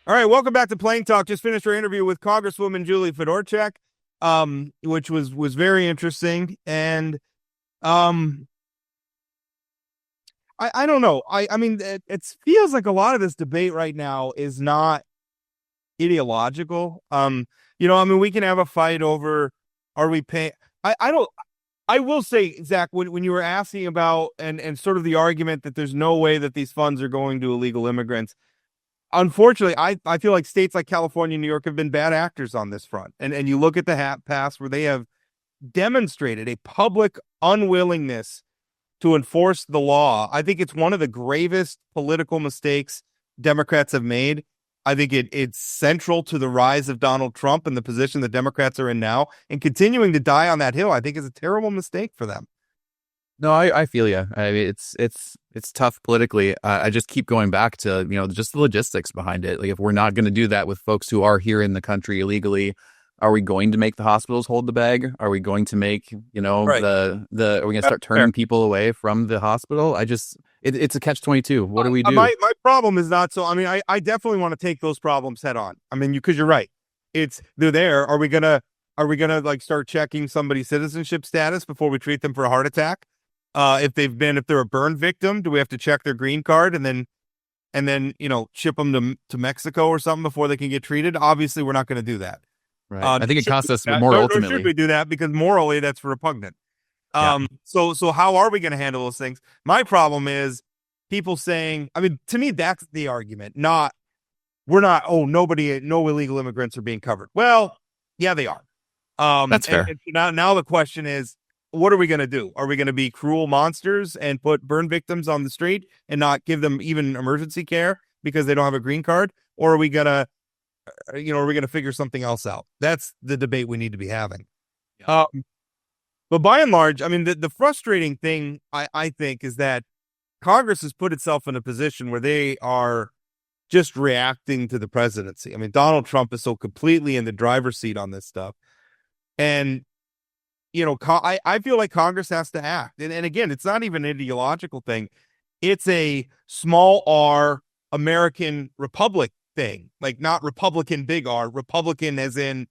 All right, welcome back to Plain Talk. Just finished our interview with Congresswoman Julie Fedorchak, which was very interesting. And um, I don't know. I mean, it feels like a lot of this debate right now is not ideological. I mean, we can have a fight over are we paying? I don't. I will say, Zach, when you were asking about and sort of the argument that there's no way that these funds are going to illegal immigrants. Unfortunately, I feel like states like California and New York have been bad actors on this front. And you look at the past where they have demonstrated a public unwillingness to enforce the law. I think it's one of the gravest political mistakes Democrats have made. I think it's central to the rise of Donald Trump and the position that Democrats are in now. And continuing to die on that hill, I think is a terrible mistake for them. No, I feel you. I mean, it's tough politically. I just keep going back to, just the logistics behind it. Like, if we're not going to do that with folks who are here in the country illegally, are we going to make the hospitals hold the bag? Are we going to make, Right. are we going to start turning people away from the hospital? It's a catch-22. What do we do? My problem is not so. I mean, I definitely want to take those problems head on. I mean, because you're right. They're there. Are we gonna like start checking somebody's citizenship status before we treat them for a heart attack? If they're a burn victim, do we have to check their green card and then ship them to Mexico or something before they can get treated? Obviously, we're not going to do that. Right. I think it costs us more ultimately. Should we do that? Because morally, that's repugnant. So how are we going to handle those things? My problem is people saying, I mean, to me, that's the argument. No illegal immigrants are being covered. Well, yeah, they are. That's fair. And now the question is, what are we going to do? Are we going to be cruel monsters and put burn victims on the street and not give them even emergency care because they don't have a green card? Or are we going to figure something else out? That's the debate we need to be having. Yeah. But by and large, I mean, the frustrating thing I think is that Congress has put itself in a position where they are just reacting to the presidency. I mean, Donald Trump is so completely in the driver's seat on this stuff. And I feel like Congress has to act. And again, it's not even an ideological thing. It's a small R American republic thing, like not Republican big R, Republican as in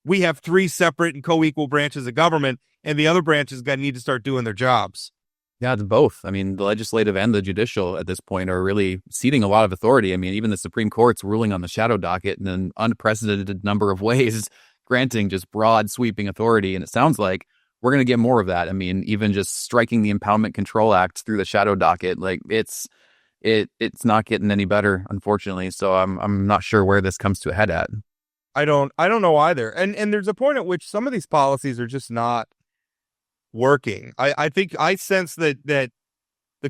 we have three separate and co-equal branches of government and the other branches need to start doing their jobs. Yeah, it's both. I mean, the legislative and the judicial at this point are really ceding a lot of authority. I mean, even the Supreme Court's ruling on the shadow docket in an unprecedented number of ways, granting just broad sweeping authority. And it sounds like we're going to get more of that. I mean, even just striking the Impoundment Control Act through the shadow docket, like it's not getting any better, unfortunately. So I'm not sure where this comes to a head at. I don't know either. And there's a point at which some of these policies are just not working. I think I sense that the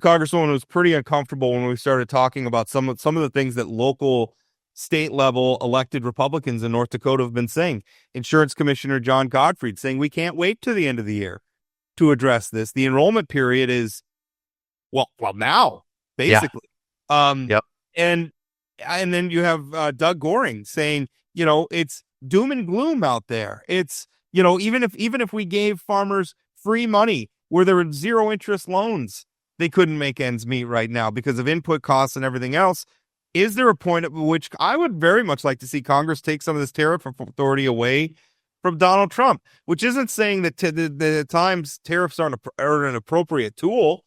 Congresswoman was pretty uncomfortable when we started talking about some of the things that local state level elected Republicans in North Dakota have been saying. Insurance Commissioner John Gottfried saying we can't wait to the end of the year to address this. The enrollment period is well now, basically. Yeah. Yep. And then you have Doug Goring saying, it's doom and gloom out there. It's, even if we gave farmers free money where there were zero interest loans, they couldn't make ends meet right now because of input costs and everything else. Is there a point at which I would very much like to see Congress take some of this tariff authority away from Donald Trump, which isn't saying that the times tariffs are an appropriate tool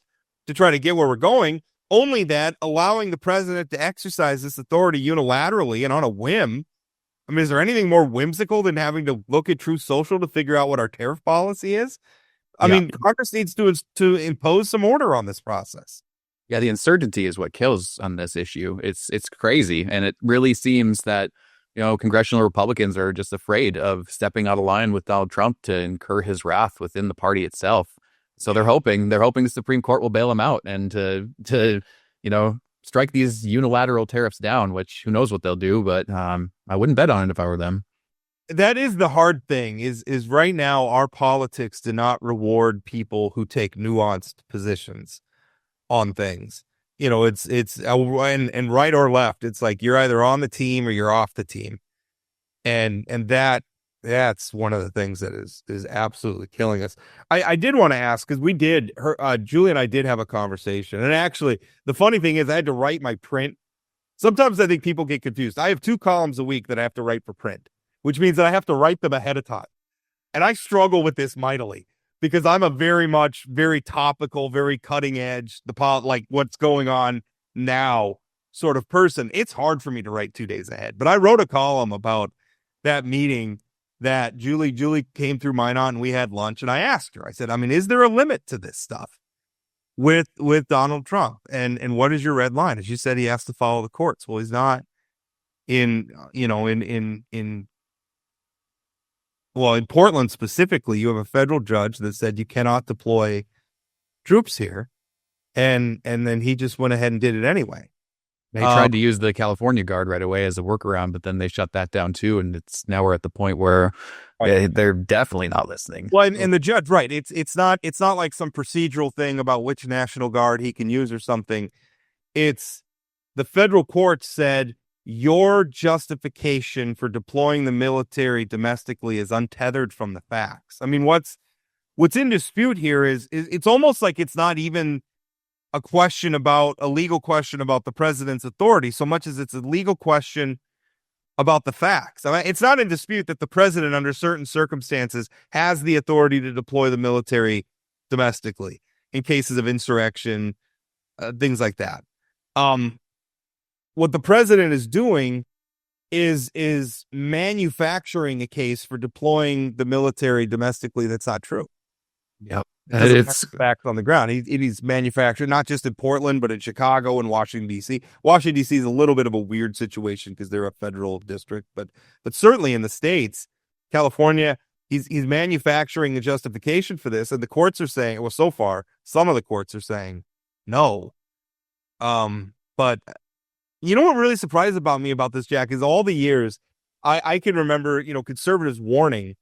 to try to get where we're going, only that allowing the president to exercise this authority unilaterally and on a whim. I mean, is there anything more whimsical than having to look at Truth Social to figure out what our tariff policy is? I mean, Congress needs to impose some order on this process. Yeah, the uncertainty is what kills on this issue. It's crazy. And it really seems that, congressional Republicans are just afraid of stepping out of line with Donald Trump to incur his wrath within the party itself. So they're hoping the Supreme Court will bail him out and to strike these unilateral tariffs down, which who knows what they'll do. But I wouldn't bet on it if I were them. That is the hard thing is right now our politics do not reward people who take nuanced positions on things. It's and right or left. It's like you're either on the team or you're off the team. And that's one of the things that is absolutely killing us. I did want to ask, because Julie and I did have a conversation. And actually, the funny thing is I had to write my print Sometimes I think people get confused. I have 2 columns a week that I have to write for print, which means that I have to write them ahead of time. And I struggle with this mightily because I'm a very topical, very cutting edge, like what's going on now sort of person. It's hard for me to write 2 days ahead. But I wrote a column about that meeting that Julie came through Minot and we had lunch, and I asked her, I said, I mean, is there a limit to this stuff with Donald Trump? And what is your red line? And she said he has to follow the courts. Well, he's not in Portland specifically, you have a federal judge that said you cannot deploy troops here. And then he just went ahead and did it anyway. They tried to use the California Guard right away as a workaround, but then they shut that down too. And now we're at the point where they're definitely not listening. Well, and the judge, right. It's not like some procedural thing about which National Guard he can use or something. It's the federal court said your justification for deploying the military domestically is untethered from the facts. I mean, what's in dispute here is it's almost like it's not even a legal question about the president's authority so much as it's a legal question about the facts. I mean, it's not in dispute that the president, under certain circumstances, has the authority to deploy the military domestically in cases of insurrection, things like that. What the president is doing is manufacturing a case for deploying the military domestically that's not true. Yep. It's facts on the ground. He's manufactured not just in Portland, but in Chicago and Washington, D.C. Washington, D.C. is a little bit of a weird situation because they're a federal district, but certainly in the states, California, he's manufacturing the justification for this, and the courts are saying, well, so far, some of the courts are saying no. But you know what really surprised about me about this, Jack, is all the years I can remember, conservatives warning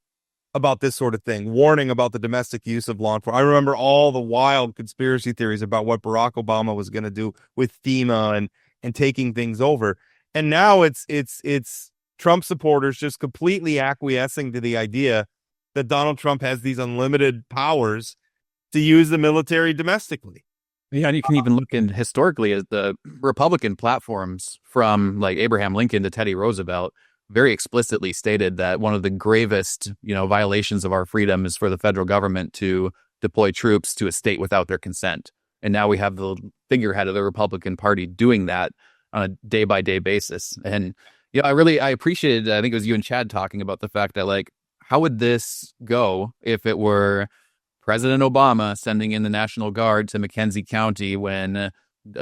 about this sort of thing, warning about the domestic use of law enforcement. I remember all the wild conspiracy theories about what Barack Obama was going to do with FEMA and taking things over. And now it's Trump supporters just completely acquiescing to the idea that Donald Trump has these unlimited powers to use the military domestically. Yeah, and you can even look in historically as the Republican platforms from like Abraham Lincoln to Teddy Roosevelt very explicitly stated that one of the gravest, violations of our freedom is for the federal government to deploy troops to a state without their consent. And now we have the figurehead of the Republican Party doing that on a day-by-day basis. And I appreciated, I think it was you and Chad talking about the fact that, like, how would this go if it were President Obama sending in the National Guard to McKenzie County when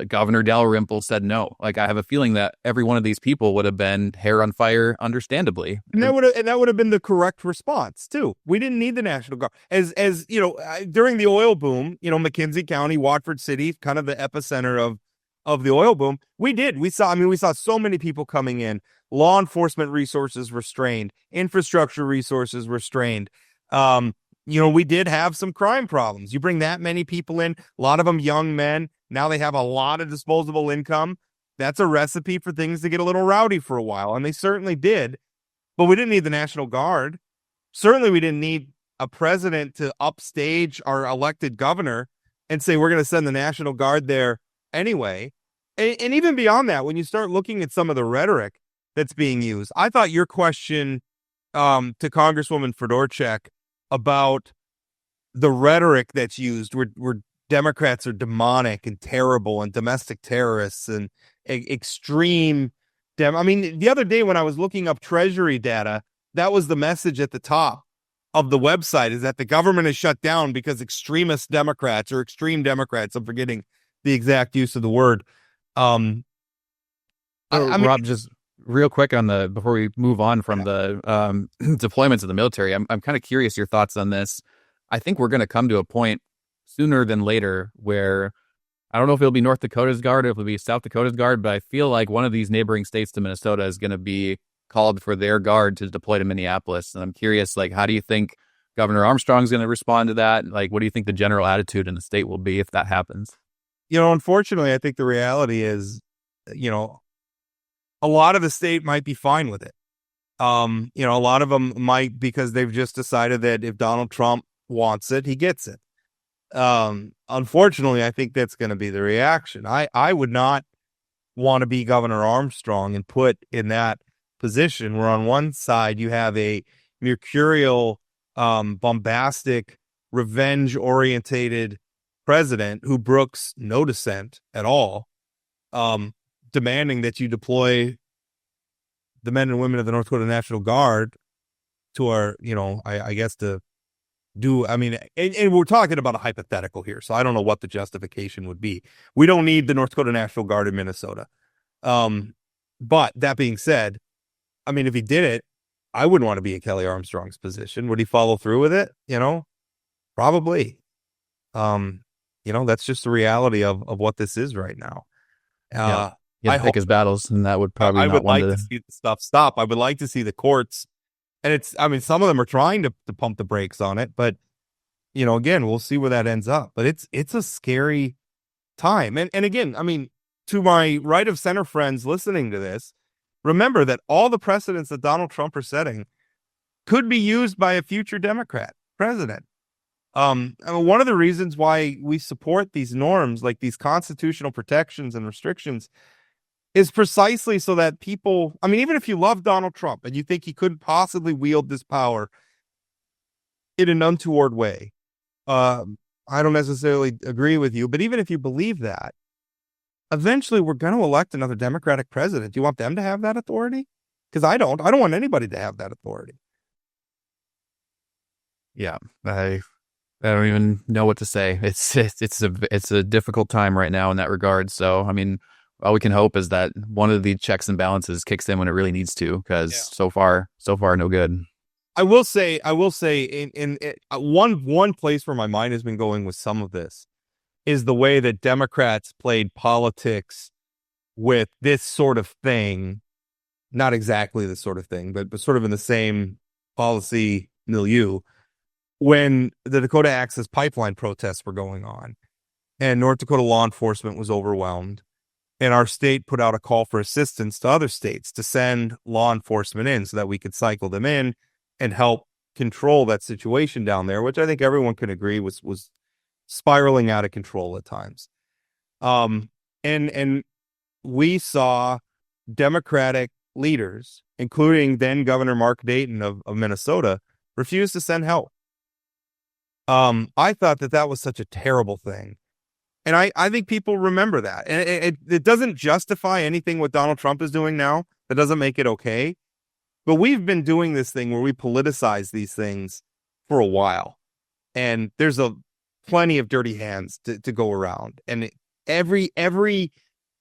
Governor Dalrymple said no? Like, I have a feeling that every one of these people would have been hair on fire, understandably. And that would have been the correct response too. We didn't need the National Guard. As during the oil boom, McKenzie County, Watford City, kind of the epicenter of the oil boom. We saw so many people coming in, law enforcement resources were strained, infrastructure resources were strained. We did have some crime problems. You bring that many people in, a lot of them young men. Now they have a lot of disposable income. That's a recipe for things to get a little rowdy for a while. And they certainly did. But we didn't need the National Guard. Certainly we didn't need a president to upstage our elected governor and say, we're going to send the National Guard there anyway. And even beyond that, when you start looking at some of the rhetoric that's being used, I thought your question to Congresswoman Fedorchak about the rhetoric that's used, where Democrats are demonic and terrible and domestic terrorists and extreme. The other day when I was looking up Treasury data, that was the message at the top of the website, is that the government is shut down because extremist Democrats or extreme Democrats, I'm forgetting the exact use of the word. Rob, just real quick before we move on from the deployments of the military, I'm kind of curious your thoughts on this. I think we're going to come to a point sooner than later where I don't know if it'll be North Dakota's Guard or if it'll be South Dakota's Guard, but I feel like one of these neighboring states to Minnesota is going to be called for their guard to deploy to Minneapolis. And I'm curious, like, how do you think Governor Armstrong's going to respond to that? Like, what do you think the general attitude in the state will be if that happens? Unfortunately, I think the reality is, a lot of the state might be fine with it. A lot of them might, because they've just decided that if Donald Trump wants it, he gets it. Unfortunately, I think that's going to be the reaction. I would not wannabe Governor Armstrong and put in that position, where on one side you have a mercurial, bombastic, revenge-orientated president who brooks no dissent at all, demanding that you deploy the men and women of the North Dakota National Guard to our, I guess to do, I mean, and we're talking about a hypothetical here, so I don't know what the justification would be. We don't need the North Dakota National Guard in Minnesota. But that being said, I mean, if he did it, I wouldn't want to be in Kelly Armstrong's position. Would he follow through with it? Probably. That's just the reality of what this is right now. He had to pick his battles, and that would probably I not would want like to see the stuff stop. I would like to see the courts, and some of them are trying to pump the brakes on it, but again, we'll see where that ends up. But it's a scary time. And again, I mean, to my right of center friends listening to this, remember that all the precedents that Donald Trump are setting could be used by a future Democrat president. I mean, one of the reasons why we support these norms, like these constitutional protections and restrictions, is precisely so that people, I mean, even if you love Donald Trump and you think he couldn't possibly wield this power in an untoward way, I don't necessarily agree with you, but even if you believe that, eventually we're going to elect another Democratic president. Do you want them to have that authority? Because I don't want anybody to have that authority. Yeah, I don't even know what to say. It's a difficult time right now in that regard. So, I mean, all we can hope is that one of the checks and balances kicks in when it really needs to, because so far, no good. I will say in one place where my mind has been going with some of this is the way that Democrats played politics with this sort of thing. Not exactly this sort of thing, but sort of in the same policy milieu, when the Dakota Access Pipeline protests were going on and North Dakota law enforcement was overwhelmed, and our state put out a call for assistance to other states to send law enforcement in so that we could cycle them in and help control that situation down there, which I think everyone can agree was spiraling out of control at times. And we saw Democratic leaders, including then Governor Mark Dayton of Minnesota, refuse to send help. I thought that was such a terrible thing. And I think people remember that. And it doesn't justify anything what Donald Trump is doing now. That doesn't make it okay. But we've been doing this thing where we politicize these things for a while. And there's plenty of dirty hands to go around. And every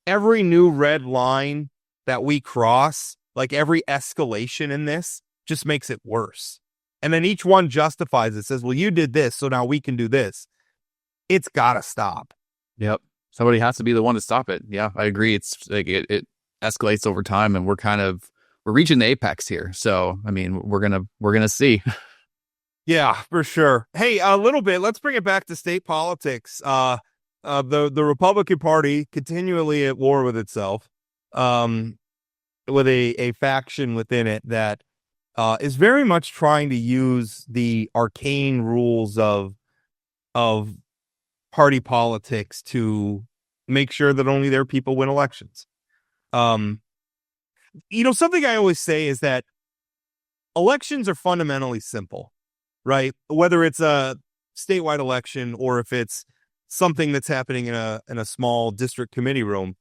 new red line that we cross, like every escalation in this, just makes it worse. And then each one justifies it, says, well, you did this, so now we can do this. It's got to stop. Yep. Somebody has to be the one to stop it. Yeah, I agree. It's like it escalates over time, and we're reaching the apex here. So, I mean, we're gonna see. Yeah, for sure. Hey, a little bit. Let's bring it back to state politics. The Republican Party continually at war with itself, with a faction within it that is very much trying to use the arcane rules of party politics to make sure that only their people win elections. Something I always say is that elections are fundamentally simple, right? Whether it's a statewide election or if it's something that's happening in a small district committee room,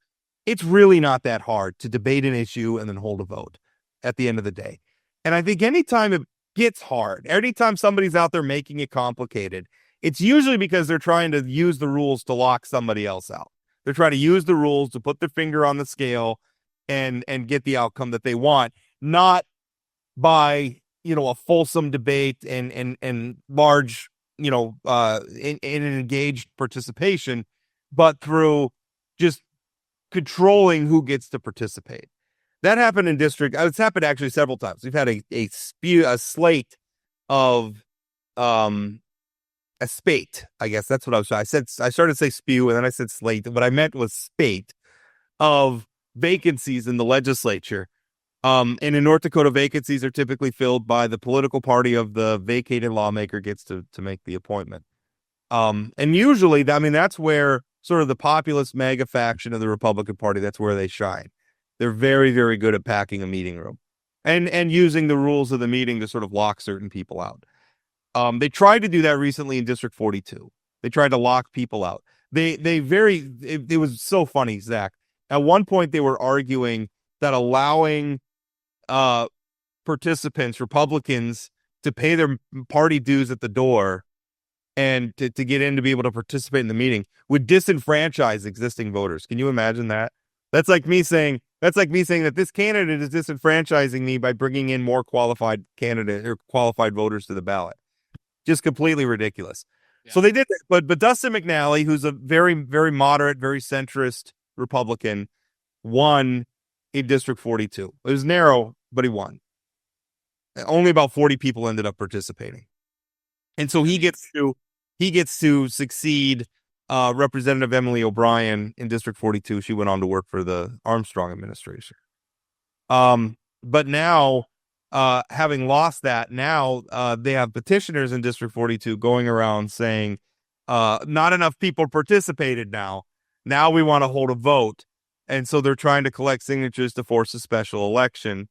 it's really not that hard to debate an issue and then hold a vote at the end of the day. And I think anytime it gets hard, anytime somebody's out there making it complicated, it's usually because they're trying to use the rules to lock somebody else out. They're trying to use the rules to put their finger on the scale and get the outcome that they want, not by, a fulsome debate and large, in an engaged participation, but through just controlling who gets to participate. That happened in district. It's happened actually several times. We've had a slate of, a spate, I guess that's what I started to say spew and then I said slate. What I meant was spate of vacancies in the legislature. And in North Dakota, vacancies are typically filled by the political party of the vacated lawmaker gets to make the appointment. And usually, that's where sort of the populist MAGA faction of the Republican Party, that's where they shine. They're very, very good at packing a meeting room and using the rules of the meeting to sort of lock certain people out. They tried to do that recently in District 42. They tried to lock people out. It was so funny, Zach. At one point, they were arguing that allowing participants, Republicans, to pay their party dues at the door and to get in to be able to participate in the meeting would disenfranchise existing voters. Can you imagine that? That's like me saying that this candidate is disenfranchising me by bringing in more qualified candidate or qualified voters to the ballot. Just completely ridiculous. Yeah. So they did that. But Dustin McNally, who's a very, very moderate, very centrist Republican, won in District 42. It was narrow, but he won. Only about 40 people ended up participating. And so he gets to succeed Representative Emily O'Brien in District 42. She went on to work for the Armstrong administration. But now, having lost that, now they have petitioners in District 42 going around saying, not enough people participated now. Now we want to hold a vote. And so they're trying to collect signatures to force a special election,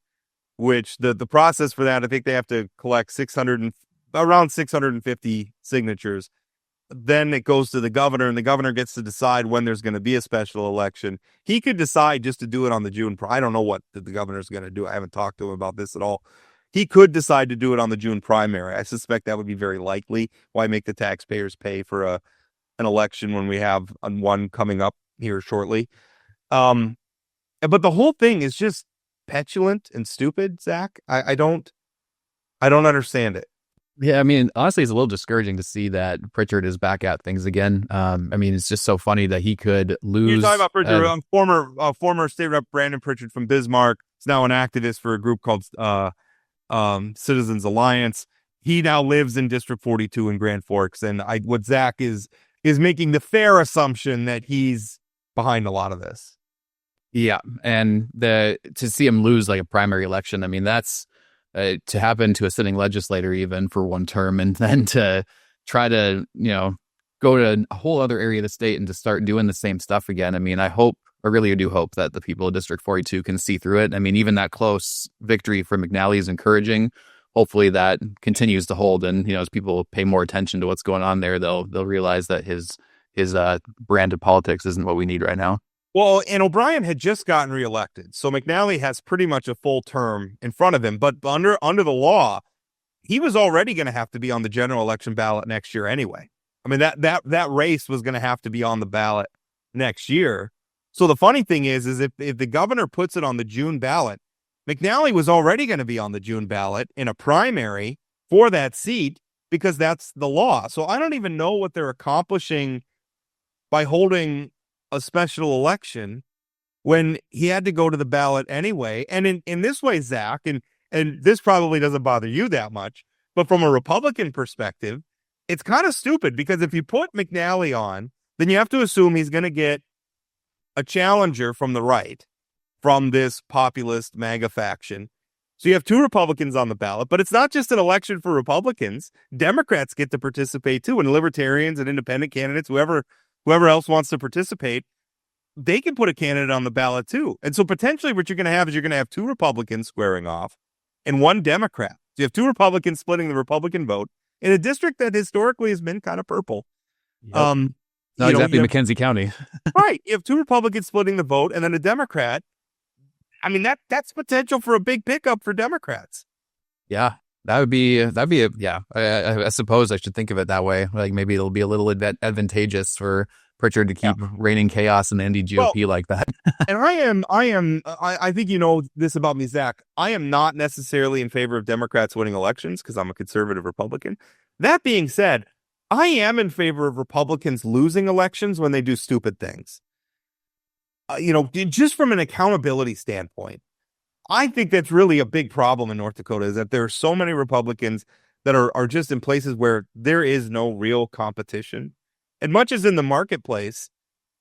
which the process for that, I think they have to collect around 650 signatures. Then it goes to the governor, and the governor gets to decide when there's going to be a special election. He could decide just to do it on the June. I don't know what the governor's going to do. I haven't talked to him about this at all. He could decide to do it on the June primary. I suspect that would be very likely. Why make the taxpayers pay for an election when we have one coming up here shortly? But the whole thing is just petulant and stupid, Zach. I don't understand it. Yeah, I mean, honestly, it's a little discouraging to see that Pritchard is back at things again. I mean, it's just so funny that he could lose. You're talking about Pritchard, former state rep Brandon Pritchard from Bismarck. He's now an activist for a group called Citizens Alliance. He now lives in District 42 in Grand Forks, and what Zach is making the fair assumption that he's behind a lot of this. Yeah, and to see him lose like a primary election, I mean, that's to happen to a sitting legislator even for one term, and then to try to, go to a whole other area of the state and to start doing the same stuff again. I mean, I really do hope that the people of District 42 can see through it. I mean, even that close victory for McNally is encouraging. Hopefully that continues to hold, and as people pay more attention to what's going on there, they'll realize that his brand of politics isn't what we need right now. Well, and O'Brien had just gotten reelected, so McNally has pretty much a full term in front of him. But under the law, he was already going to have to be on the general election ballot next year anyway. I mean, that race was going to have to be on the ballot next year. So the funny thing is if the governor puts it on the June ballot, McNally was already going to be on the June ballot in a primary for that seat because that's the law. So I don't even know what they're accomplishing by holding a special election when he had to go to the ballot anyway. And in this way, Zach, and this probably doesn't bother you that much, but from a Republican perspective, it's kind of stupid because if you put McNally on, then you have to assume he's going to get a challenger from the right, from this populist MAGA faction. So you have two Republicans on the ballot, but it's not just an election for Republicans. Democrats get to participate too, and libertarians and independent candidates, whoever else wants to participate, they can put a candidate on the ballot too. And so potentially what you're going to have two Republicans squaring off and one Democrat. So you have two Republicans splitting the Republican vote in a district that historically has been kind of purple. Yep. Not exactly McKenzie County. Right. You have two Republicans splitting the vote and then a Democrat. I mean, that's potential for a big pickup for Democrats. Yeah. I suppose I should think of it that way. Like maybe it'll be a little advantageous for Pritchard to keep raining chaos in the Indy GOP like that. And I think this about me, Zach. I am not necessarily in favor of Democrats winning elections because I'm a conservative Republican. That being said, I am in favor of Republicans losing elections when they do stupid things. Just from an accountability standpoint. I think that's really a big problem in North Dakota is that there are so many Republicans that are just in places where there is no real competition. And much as in the marketplace,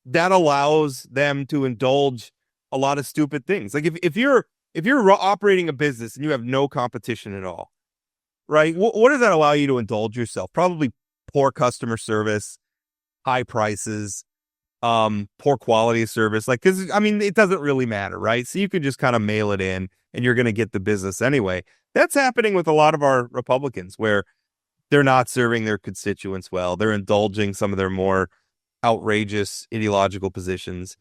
that allows them to indulge a lot of stupid things. Like if you're operating a business and you have no competition at all, right? What does that allow you to indulge yourself? Probably poor customer service, high prices, poor quality of service. Like, because I mean, it doesn't really matter, right? So you can just kind of mail it in, and you're going to get the business anyway. That's happening with a lot of our Republicans, where they're not serving their constituents well. They're indulging some of their more outrageous ideological positions,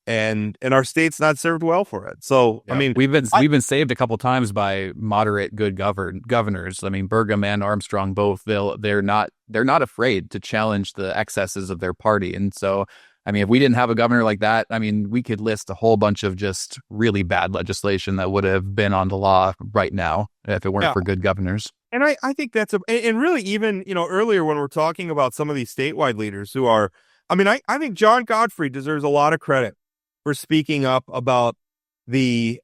and our state's not served well for it. So, I Yeah, mean, we've been saved a couple times by moderate good governors. I mean, Burgum and Armstrong both they're not afraid to challenge the excesses of their party. And so, I mean, if we didn't have a governor like that, I mean, we could list a whole bunch of just really bad legislation that would have been on the law right now if it weren't yeah, for good governors. and I think that's and really even, earlier when we're talking about some of these statewide leaders who are, I mean, I think John Godfrey deserves a lot of credit for speaking up about the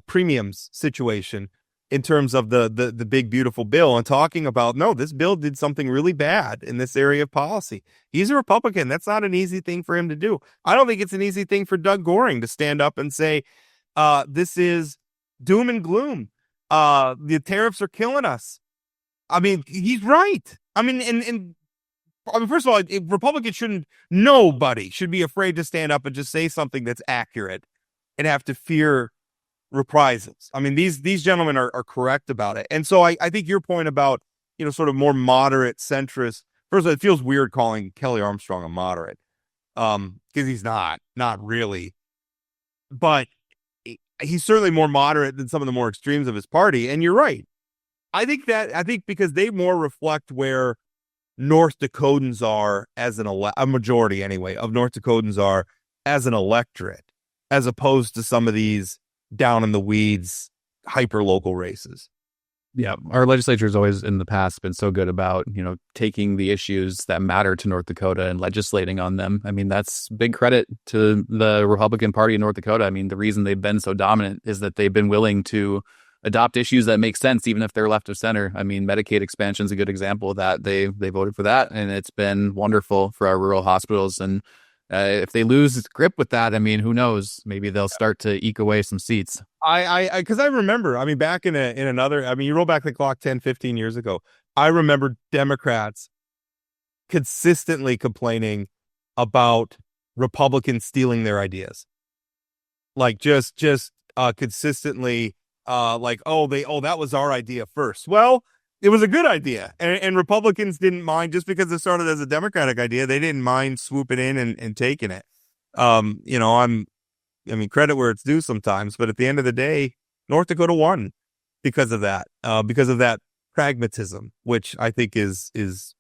premiums situation in terms of the big beautiful bill, and talking about, no, this bill did something really bad in this area of policy. He's a Republican. That's not an easy thing for him to do. I don't think it's an easy thing for Doug Goring to stand up and say, this is doom and gloom. The tariffs are killing us. I mean, he's right. I mean, and I mean, first of all, Republicans nobody should be afraid to stand up and just say something that's accurate and have to fear reprisals. I mean, these gentlemen are correct about it. And so I think your point about, sort of more moderate centrist, first of all, it feels weird calling Kelly Armstrong a moderate, because he's not really, but he's certainly more moderate than some of the more extremes of his party. And you're right. I think because they more reflect where North Dakotans are as a majority anyway of North Dakotans are as an electorate, as opposed to some of these down in the weeds hyper local races. Yeah, our legislature has always in the past been so good about, taking the issues that matter to North Dakota and legislating on them. I mean, that's big credit to the Republican Party in North Dakota. I mean, the reason they've been so dominant is that they've been willing to adopt issues that make sense, even if they're left of center. I mean, Medicaid expansion is a good example of that. They voted for that, and it's been wonderful for our rural hospitals. And if they lose grip with that, I mean, who knows? Maybe they'll start to eke away some seats. Because I remember, I mean, back in another, I mean, you roll back the clock 10, 15 years ago, I remember Democrats consistently complaining about Republicans stealing their ideas. Like just consistently, like, that was our idea first. Well, it was a good idea, and Republicans didn't mind, just because it started as a Democratic idea. They didn't mind swooping in and taking it. I mean, credit where it's due sometimes, but at the end of the day, North Dakota won because of that pragmatism, which I think is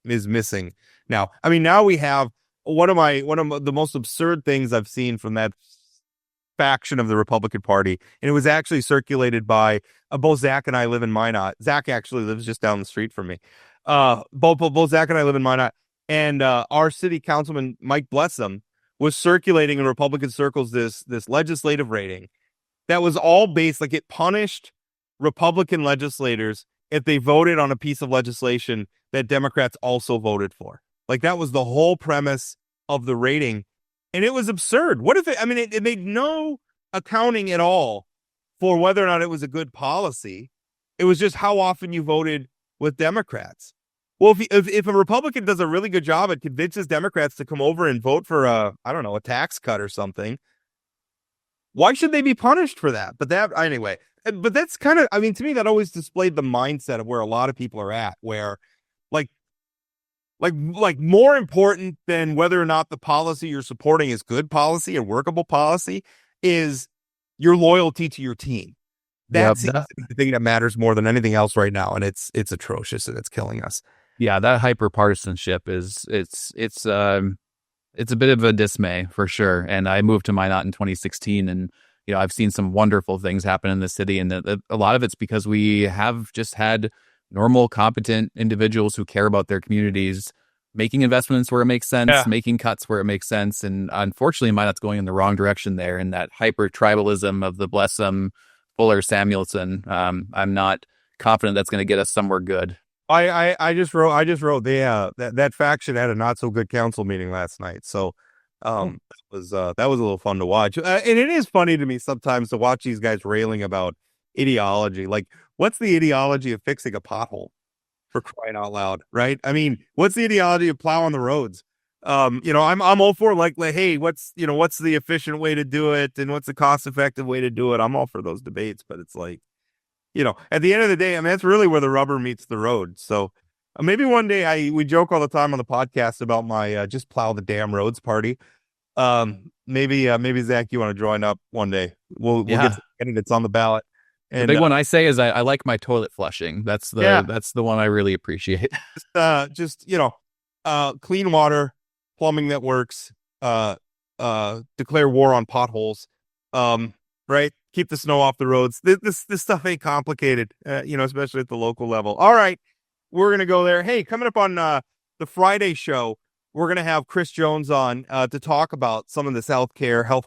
missing now. I mean, now we have one of the most absurd things I've seen from that faction of the Republican Party, and it was actually circulated by both Zach and I live in Minot. Zach actually lives just down the street from me. Both Zach and I live in Minot, and our city councilman Mike Blessum was circulating in Republican circles this legislative rating that was all based, like, it punished Republican legislators if they voted on a piece of legislation that Democrats also voted for. Like, that was the whole premise of the rating. And it was absurd. What if it made no accounting at all for whether or not it was a good policy. It was just how often you voted with Democrats. Well, if a Republican does a really good job, it convinces Democrats to come over and vote for a tax cut or something. Why should they be punished for that? But that's kind of, I mean, to me, that always displayed the mindset of where a lot of people are at, where like more important than whether or not the policy you're supporting is good policy and workable policy is your loyalty to your team. That's the thing that matters more than anything else right now, and it's atrocious, and it's killing us. Yeah, that hyper partisanship it's a bit of a dismay for sure. And I moved to Minot in 2016, and I've seen some wonderful things happen in the city, and a lot of it's because we have just had normal, competent individuals who care about their communities, making investments where it makes sense, making cuts where it makes sense. And unfortunately, Minot's going in the wrong direction there, and that hyper tribalism of the Blessum, Fuller, Samuelson. I'm not confident that's going to get us somewhere good. I just wrote that faction had a not so good council meeting last night. So that was a little fun to watch. And it is funny to me sometimes to watch these guys railing about ideology. Like, what's the ideology of fixing a pothole, for crying out loud, right? I mean, what's the ideology of plowing the roads? I'm all for like, hey, what's the efficient way to do it and what's the cost effective way to do it. I'm all for those debates, but it's like, at the end of the day, I mean, that's really where the rubber meets the road. So maybe one day we joke all the time on the podcast about my just plow the damn roads party. Maybe Zach, you want to join up one day? We'll get some candidates on the ballot. The And big one I say is I like my toilet flushing. That's the one I really appreciate. Clean water, plumbing that works, declare war on potholes, right? Keep the snow off the roads. This stuff ain't complicated, especially at the local level. All right, we're gonna go there. Hey, coming up on the Friday show, we're gonna have Chris Jones on to talk about some of this health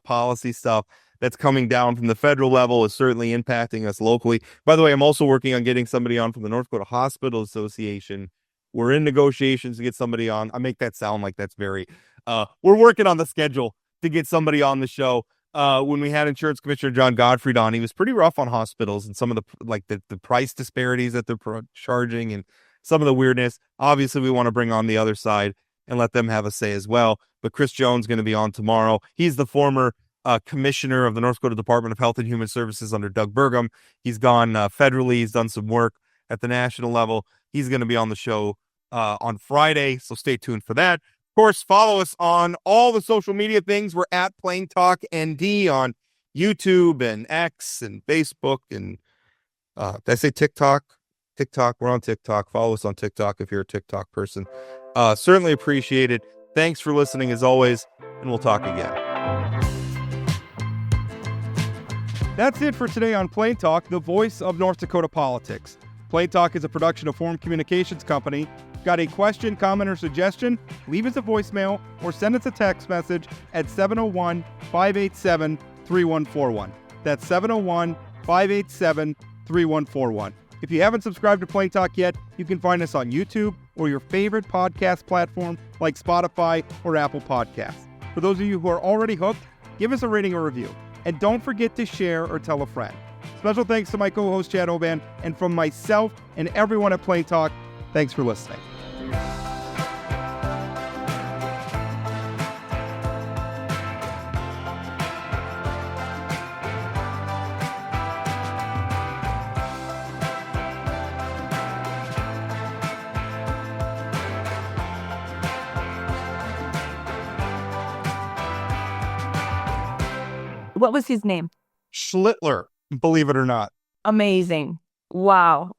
policy stuff that's coming down from the federal level, is certainly impacting us locally. By the way, I'm also working on getting somebody on from the North Dakota Hospital Association. We're in negotiations to get somebody on. I make that sound like that's very, we're working on the schedule to get somebody on the show. When we had Insurance Commissioner John Gottfried on, he was pretty rough on hospitals and some of the price disparities that they're charging and some of the weirdness. Obviously, we want to bring on the other side and let them have a say as well. But Chris Jones is going to be on tomorrow. He's the former commissioner of the North Dakota Department of Health and Human Services under Doug Burgum. He's gone federally. He's done some work at the national level. He's going to be on the show on Friday, so stay tuned for that. Of course, follow us on all the social media things. We're at Plain Talk ND on YouTube and X and Facebook and did I say TikTok? TikTok. We're on TikTok. Follow us on TikTok if you're a TikTok person. Certainly appreciate it. Thanks for listening as always, and we'll talk again. That's it for today on Plain Talk, the voice of North Dakota politics. Plain Talk is a production of Forum Communications Company. Got a question, comment, or suggestion? Leave us a voicemail or send us a text message at 701-587-3141. That's 701-587-3141. If you haven't subscribed to Plain Talk yet, you can find us on YouTube or your favorite podcast platform like Spotify or Apple Podcasts. For those of you who are already hooked, give us a rating or review. And don't forget to share or tell a friend. Special thanks to my co-host Chad Oban, and from myself and everyone at Plain Talk, thanks for listening. What was his name? Schlittler, believe it or not. Amazing. Wow.